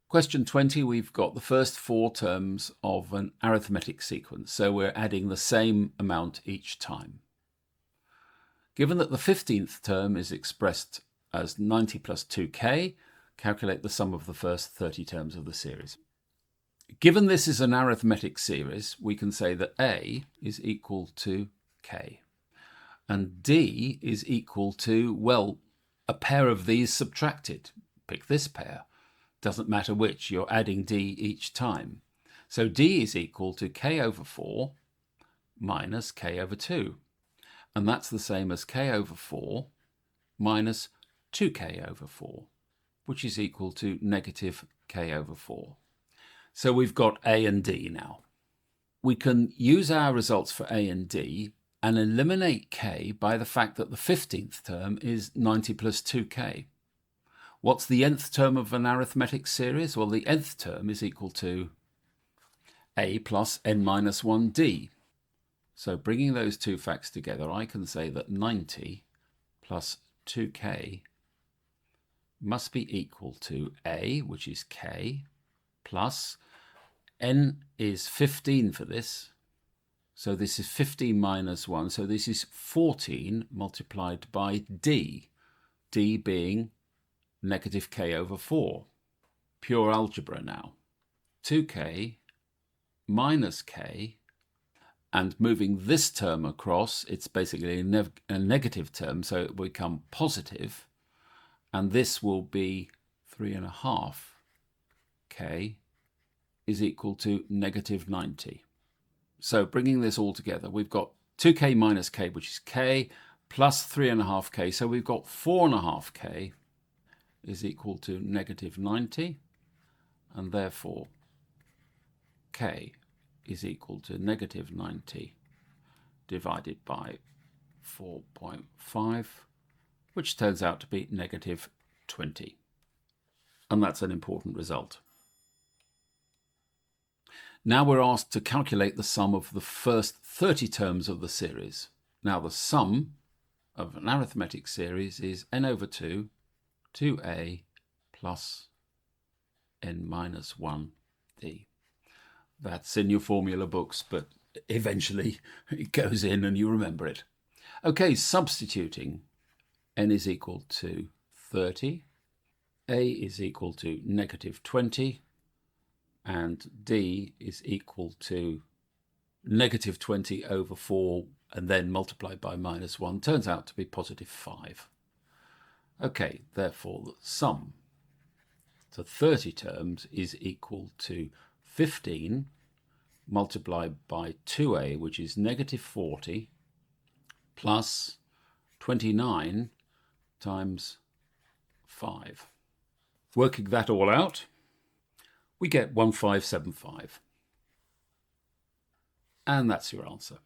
Question 20, we've got the first 4 terms of an arithmetic sequence, so we're adding the same amount each time. Given that the 15th term is expressed as 90 plus 2k, calculate the sum of the first 30 terms of the series. Given this is an arithmetic series, we can say that A is equal to k, and D is equal to, well, a pair of these subtracted. Pick this pair. Doesn't matter which, you're adding D each time. So D is equal to k over 4 minus k over 2. And that's the same as k over 4 minus 2k over 4, which is equal to negative k over 4. So we've got A and D now. We can use our results for A and D and eliminate k by the fact that the 15th term is 90 plus 2k. What's the nth term of an arithmetic series? Well, the nth term is equal to A plus n minus 1d. So bringing those two facts together, I can say that 90 plus 2k must be equal to A, which is k, plus n is 15 for this. So this is 15 minus 1. So this is 14 multiplied by d, d being negative k over 4. Pure algebra now. 2k minus k, and moving this term across, it's basically a negative term, so it will become positive, and this will be 3.5k is equal to negative 90. So bringing this all together, we've got 2k minus k, which is k, plus 3.5k, so we've got 4.5k is equal to negative 90, and therefore k is equal to negative 90 divided by 4.5, which turns out to be negative 20. And that's an important result. Now we're asked to calculate the sum of the first 30 terms of the series. Now the sum of an arithmetic series is n over 2, 2a plus n minus 1d. That's in your formula books, but eventually it goes in and you remember it. Okay, substituting. N is equal to 30, A is equal to negative 20, and D is equal to negative 20 over 4, and then multiplied by minus 1, turns out to be positive 5. Okay, therefore the sum to 30 terms is equal to 15 multiplied by 2a, which is negative 40, plus 29 times 5. Working that all out, we get 1575. And that's your answer.